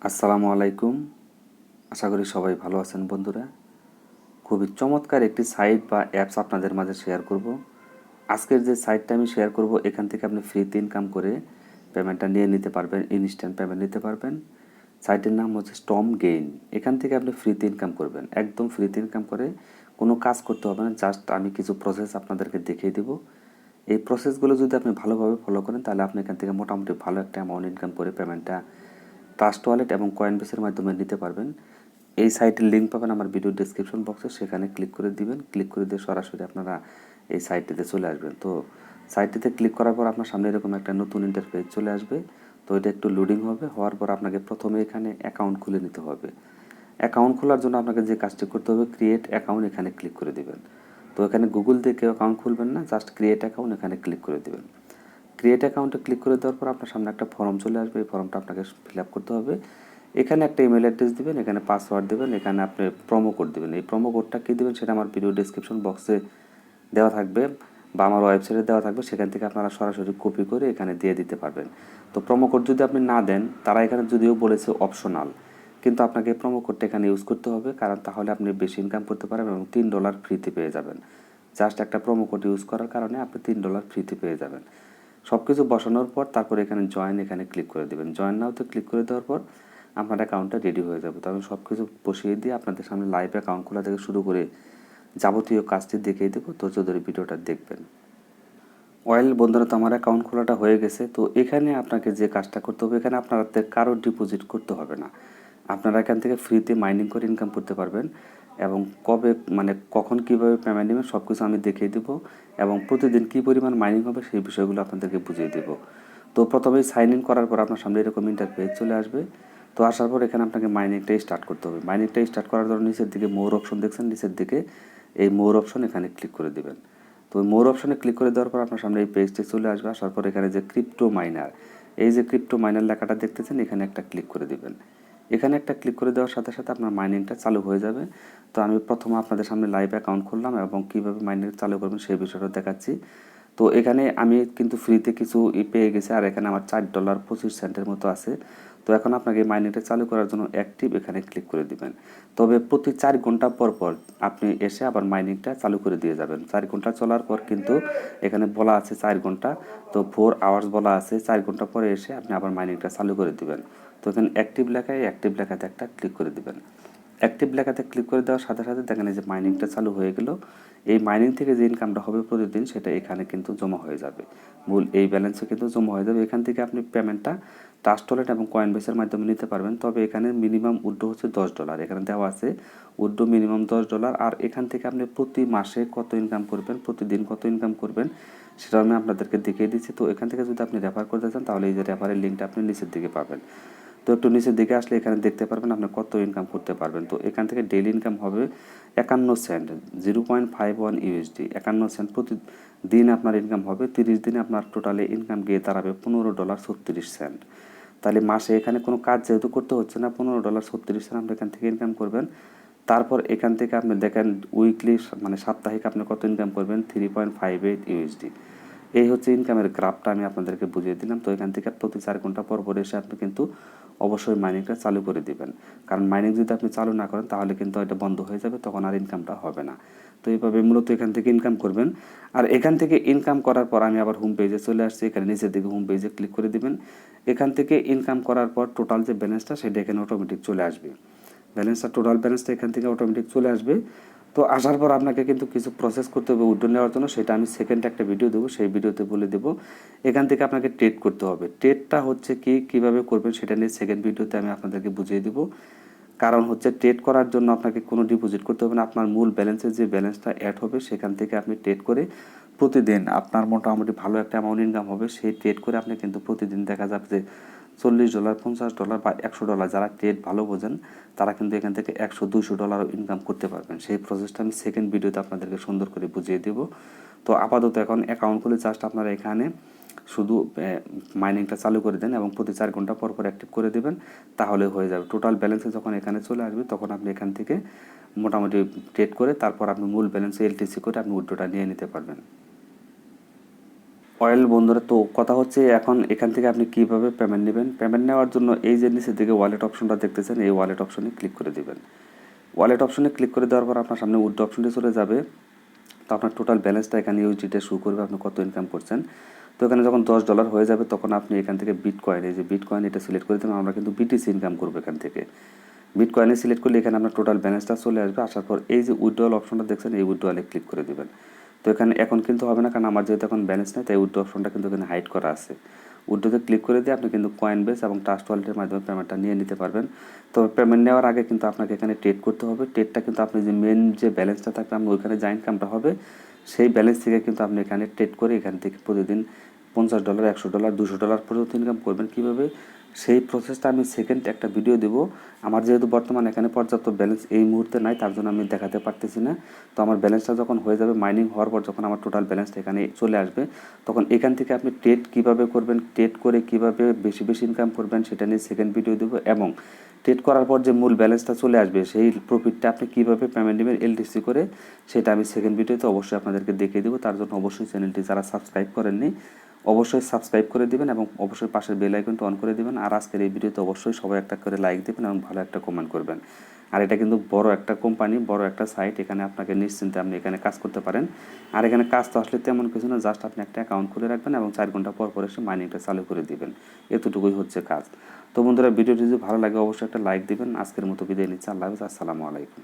আসসালামু আলাইকুম। আশা করি সবাই ভালো আছেন বন্ধুরা। খুবই চমৎকার একটি সাইট বা অ্যাপস আপনাদের মাঝে শেয়ার করব। আজকের যে সাইটটা আমি শেয়ার করব, এখান থেকে আপনি ফ্রিতে ইনকাম করে পেমেন্টটা নিয়ে নিতে পারবেন, ইনস্ট্যান্ট পেমেন্ট নিতে পারবেন। সাইটের নাম হচ্ছে স্টম গেইন। এখান থেকে আপনি ফ্রিতে ইনকাম করবেন, একদম ফ্রিতে ইনকাম করে কোনো কাজ করতে হবে না। জাস্ট আমি কিছু প্রসেস আপনাদেরকে দেখিয়ে দেব। এই প্রসেসগুলো যদি আপনি ভালোভাবে ফলো করেন, তাহলে আপনি এখান থেকে মোটামুটি ভালো একটা অ্যামাউন্ট ইনকাম করে পেমেন্টটা ট্রাস্ট ওয়ালেট এবং কয়েনবেসের মাধ্যমে নিতে পারবেন। এই সাইটের লিঙ্ক পাবেন আমার ভিডিও ডেসক্রিপশন বক্সে, সেখানে ক্লিক করে দিবেন। ক্লিক করে দিয়ে সরাসরি আপনারা এই সাইটটিতে চলে আসবেন। তো সাইটটিতে ক্লিক করার পর আপনার সামনে এরকম একটা নতুন ইন্টারফেস চলে আসবে। তো এটা একটু লোডিং হবে, হওয়ার পর আপনাকে প্রথমে এখানে অ্যাকাউন্ট খুলে নিতে হবে। অ্যাকাউন্ট খোলার জন্য আপনাকে যে কাজটি করতে হবে, ক্রিয়েট অ্যাকাউন্ট, এখানে ক্লিক করে দিবেন। তো এখানে গুগল দিয়ে কেউ অ্যাকাউন্ট খুলবেন না, জাস্ট ক্রিয়েট অ্যাকাউন্ট এখানে ক্লিক করে দিবেন। ক্রিয়েট অ্যাকাউন্টে ক্লিক করে দেওয়ার পর আপনার সামনে একটা ফর্ম চলে আসবে। এই ফর্মটা আপনাকে ফিল আপ করতে হবে। এখানে একটা ইমেল অ্যাড্রেস দিবেন, এখানে পাসওয়ার্ড দেবেন, এখানে আপনি প্রোমো কোড দেবেন। এই প্রোমো কোডটা কী দেবেন সেটা আমার ভিডিও ডেসক্রিপশন বক্সে দেওয়া থাকবে বা আমার ওয়েবসাইটে দেওয়া থাকবে, সেখান থেকে আপনারা সরাসরি কপি করে এখানে দিয়ে দিতে পারবেন। তো প্রোমো কোড যদি আপনি না দেন, তারা এখানে যদিও বলেছে অপশনাল, কিন্তু আপনাকে প্রোমো কোডটা এখানে ইউজ করতে হবে, কারণ তাহলে আপনি বেশি ইনকাম করতে পারবেন এবং $3 ফ্রিতে পেয়ে যাবেন। জাস্ট একটা প্রোমো কোড ইউজ করার কারণে আপনি $3 ফ্রিতে পেয়ে যাবেন। সব কিছু বসানোর পর তারপর এখানে জয়েন, এখানে ক্লিক করে দেবেন। জয়েন নাওতে ক্লিক করে দেওয়ার পর আপনার অ্যাকাউন্টটা রেডি হয়ে যাবে। তো আমি সব কিছু বসিয়ে দিয়ে আপনাদের সামনে লাইভ অ্যাকাউন্ট খোলা থেকে শুরু করে যাবতীয় কাজটি দেখিয়ে দেবো। ধৈর্য ধরে ভিডিওটা দেখবেন। বন্ধুরা, তো আমার অ্যাকাউন্ট খোলাটা হয়ে গেছে। তো এখানে আপনাকে যে কাজটা করতে হবে, এখানে আপনাদের কারো ডিপোজিট করতে হবে না। আপনারা এখান থেকে ফ্রিতে মাইনিং করে ইনকাম করতে পারবেন এবং কখন কীভাবে পেমেন্ট নেবেন সব কিছু আমি দেখিয়ে দেবো এবং প্রতিদিন কী পরিমাণ মাইনিং হবে সেই বিষয়গুলো আপনাদেরকে বুঝিয়ে দেবো। তো প্রথমেই সাইন ইন করার পর আপনার সামনে এরকম ইন্টারফেস চলে আসবে। তো আসার পর এখানে আপনাকে মাইনিংটা স্টার্ট করতে হবে। মাইনিংটা স্টার্ট করার জন্য নিচের দিকে মোর অপশন দেখছেন, নিচের দিকে এই মোর অপশন এখানে ক্লিক করে দেবেন। তো মোর অপশনে ক্লিক করে দেওয়ার পর আপনার সামনে এই পেজটি চলে আসবে। আসার পর এখানে যে ক্রিপ্টো মাইনার, এই যে ক্রিপ্টো মাইনার লেখাটা দেখতেছেন, এখানে একটা ক্লিক করে দিবেন। এখানে একটা ক্লিক করে দেওয়ার সাথে সাথে আপনার মাইনিংটা চালু হয়ে যাবে। তো আমি প্রথমে আপনাদের সামনে লাইভ অ্যাকাউন্ট খুললাম এবং কীভাবে মাইনিং চালু করবেন সেই বিষয়টা দেখাচ্ছি। তো এখানে আমি কিন্তু ফ্রিতে কিছু পেয়ে গেছি, আর এখানে আমার $4.25 মতো আছে। তো এখন আপনাকে মাইনিংটা চালু করার জন্য অ্যাক্টিভ এখানে ক্লিক করে দিবেন। তবে প্রতি 4 ঘন্টা পর পর আপনি এসে আবার মাইনিংটা চালু করে দিয়ে যাবেন। 4 ঘন্টা চলার পর কিন্তু এখানে বলা আছে 4 ঘন্টা, তো 4 আওয়ার্স বলা আছে। 4 ঘন্টা পরে এসে আপনি আবার মাইনিংটা চালু করে দিবেন। তো এখানে অ্যাক্টিভ লেখায় অ্যাক্টিভ লেখাতে একটা ক্লিক করে দিবেন। অ্যাক্টিভ লেখাতে ক্লিক করে দেওয়ার সাথে সাথে দেখেন এই যে মাইনিংটা চালু হয়ে গেল। এই মাইনিং থেকে যে ইনকামটা হবে প্রতিদিন, সেটা এখানে কিন্তু জমা হয়ে যাবে। মূল এই ব্যালেন্সে কিন্তু জমা হয়ে যাবে। এখান থেকে আপনি পেমেন্টটা ট্রাস্ট ওয়ালেট এবং কয়েনবেসের মাধ্যমে নিতে পারবেন। তবে এখানে মিনিমাম উইথড্র হচ্ছে $10, এখানে দেওয়া আছে উইথড্র মিনিমাম $10। আর এখান থেকে আপনি প্রতি মাসে কত ইনকাম করবেন, প্রতিদিন কত ইনকাম করবেন, সেটা আমি আপনাদেরকে দেখিয়ে দিচ্ছি। তো এখান থেকে যদি আপনি রেফার করতে চান, তাহলে এই যে রেফারের লিঙ্কটা আপনি নিচের দিকে পাবেন। তো একটু নিচের দিকে আসলে এখানে দেখতে পারবেন আপনি কত ইনকাম করতে পারবেন। তো এখান থেকে ডেইলি ইনকাম হবে 51 সেন্ট, 0.51 USD, 51 সেন্ট প্রতিদিন আপনার ইনকাম হবে। 30 দিনে আপনার টোটালি ইনকাম গিয়ে দাঁড়াবে $15.36। তাহলে মাসে এখানে কোনো কাজ যেহেতু করতে হচ্ছে না, $15.36 আপনি এখান থেকে ইনকাম করবেন। তারপর এখান থেকে আপনি দেখেন উইকলি সাপ্তাহিক আপনি কত ইনকাম করবেন, 3.58 USD। এই হচ্ছে ইনকামের গ্রাফটা আমি আপনাদেরকে বুঝিয়ে দিলাম। তো এখান থেকে প্রতি 4 ঘন্টা পর পর এসে আপনি কিন্তু অবশ্যই মাইনিংটা চালু করে দিবেন, কারণ মাইনিং যদি আপনি চালু না করেন তাহলে কিন্তু এটা বন্ধ হয়ে যাবে, তখন আর ইনকামটা হবে না। তো এইভাবে মূলত এখান থেকে ইনকাম করবেন। আর এখান থেকে ইনকাম করার পর আমি আবার হোম পেজে চলে আসছি। এখানে নিচের দিকে হোম পেজে ক্লিক করে দিবেন। এখান থেকে ইনকাম করার পর টোটাল যে ব্যালেন্সটা সেটা এখানে অটোমেটিক চলে আসবে। টোটাল ব্যালেন্সটা এখান থেকে অটোমেটিক চলে আসবে। তো আসার পর আপনাকে কিন্তু কিছু প্রসেস করতে হবে উইথড্র নেওয়ার জন্য, সেটা আমি সেকেন্ড একটা ভিডিও দেবো, সেই ভিডিওতে বলে দেবো। এখান থেকে আপনাকে ট্রেড করতে হবে। ট্রেডটা হচ্ছে কীভাবে করবেন সেটা নিয়ে সেকেন্ড ভিডিওতে আমি আপনাদেরকে বুঝিয়ে দেবো। কারণ হচ্ছে ট্রেড করার জন্য আপনাকে কোনো ডিপোজিট করতে হবে না। আপনার মূল ব্যালেন্সের যে ব্যালেন্সটা অ্যাড হবে সেখান থেকে আপনি ট্রেড করে প্রতিদিন আপনার মোটামুটি ভালো একটা অ্যামাউন্ট ইনকাম হবে। সেই ট্রেড করে আপনি কিন্তু প্রতিদিন দেখা যাবে যে $40, $50 বা $100, যারা ট্রেড ভালো বোঝেন তারা কিন্তু এখান থেকে $100-200 ইনকাম করতে পারবেন। সেই প্রসেসটা আমি সেকেন্ড ভিডিওতে আপনাদেরকে সুন্দর করে বুঝিয়ে দেব। তো আপাতত এখন অ্যাকাউন্ট খুলে জাস্ট আপনারা এখানে শুধু মাইনিংটা চালু করে দেন এবং প্রতি 4 ঘন্টা পর পর অ্যাক্টিভ করে দেবেন, তাহলে হয়ে যাবে। টোটাল ব্যালেন্সে যখন এখানে চলে আসবে তখন আপনি এখান থেকে মোটামুটি ট্রেড করে তারপর আপনি মূল ব্যালেন্সে এলটিসি করে আপনি উইথড্রটা নিয়ে নিতে পারবেন। অয়েল বন্ধুরা, তো কথা হচ্ছে এখন এখান থেকে আপনি কিভাবে পেমেন্ট নেবেন। পেমেন্ট নেওয়ার জন্য এই যে নিচের দিকে ওয়ালেট অপশনটা দেখতেছেন, এই ওয়ালেট অপশনে ক্লিক করে দিবেন। ওয়ালেট অপশনে ক্লিক করে দেওয়ার পর আপনার সামনে উইথড্র অপশনটি চলে যাবে। তো আপনার টোটাল ব্যালেন্সটা এখানে ইউজিটে শো করবে, আপনি কত ইনকাম করছেন। তো এখানে যখন $10 হয়ে যাবে তখন আপনি এখান থেকে বিটকয়েন, এই যে বিটকয়েন এটা সিলেক্ট করে দেবেন। আমরা কিন্তু বিটিসি ইনকাম করবো এখান থেকে। বিটকয়েনে সিলেক্ট করলে এখানে আপনার টোটাল ব্যালেন্সটা চলে আসবে। আসার পর এই যে উইথড্রল অপশনটা দেখছেন, এই উইথড্রলে ক্লিক করে দেবেন। তো এখানে এখন কিন্তু হবে না, কারণ আমার যেহেতু এখন ব্যালেন্স নেই, তাই উইথড্র অপশনটা কিন্তু এখানে হাইড করা আছে। উইথড্রোতে ক্লিক করে দিয়ে আপনি কিন্তু কয়েন বেস এবং ট্রাস্ট ওয়ালেটের মাধ্যমে পেমেন্টটা নিয়ে নিতে পারবেন। তবে পেমেন্ট নেওয়ার আগে কিন্তু আপনাকে এখানে ট্রেড করতে হবে। ট্রেডটা কিন্তু আপনি যে মেন যে ব্যালেন্সটা থাকবে, আপনি ওইখানে যা ইনকামটা হবে সেই ব্যালেন্স থেকে কিন্তু আপনি এখানে ট্রেড করে এখান থেকে প্রতিদিন $50, $100, $200 পর্যন্ত ইনকাম করবেন। কীভাবে সেই প্রসেসটা আমি সেকেন্ড একটা ভিডিও দেবো। আমার যেহেতু বর্তমানে এখানে পর্যাপ্ত ব্যালেন্স এই মুহূর্তে নাই, তার জন্য আমি দেখাতে পারতেছি না। তো আমার ব্যালেন্সটা যখন হয়ে যাবে, মাইনিং হওয়ার পর যখন আমার টোটাল ব্যালেন্সটা এখানে চলে আসবে, তখন এখান থেকে আপনি ট্রেড কীভাবে করবেন, ট্রেড করে কীভাবে বেশি বেশি ইনকাম করবেন সেটা নিয়ে সেকেন্ড ভিডিও দেবো। এবং ট্রেড করার পর যে মূল ব্যালেন্সটা চলে আসবে, সেই প্রফিটটা আপনি কীভাবে পেমেন্ট নেবেন এলটিসি করে, সেটা আমি সেকেন্ড ভিডিওতে অবশ্যই আপনাদেরকে দেখিয়ে দেবো। তার জন্য অবশ্যই চ্যানেলটি যারা সাবস্ক্রাইব করেননি অবশ্যই সাবস্ক্রাইব করে দিবেন এবং অবশ্যই পাশের বেল আইকনটা অন করে দিবেন। আর আজকের এই ভিডিওতে অবশ্যই সবাই একটা করে লাইক দিবেন এবং ভালো একটা কমেন্ট করবেন। আর এটা কিন্তু বড় একটা কোম্পানি, বড় একটা সাইট, এখানে আপনাকে নিশ্চিন্তে আপনি এখানে কাজ করতে পারেন। আর এখানে কাজ তো আসলে তেমন কিছু না, জাস্ট আপনি একটা অ্যাকাউন্ট খুলে রাখবেন এবং 4 ঘন্টা পর পর এসে মাইনিংটা চালু করে দিবেন। এতটুকুই হচ্ছে কাজ। তো বন্ধুরা, ভিডিওটি যদি ভালো লাগে অবশ্যই একটা লাইক দিবেন। আজকের মতো বিদায় নিচ্ছি। আল্লাহ হাফেজ, আসসালামু আলাইকুম।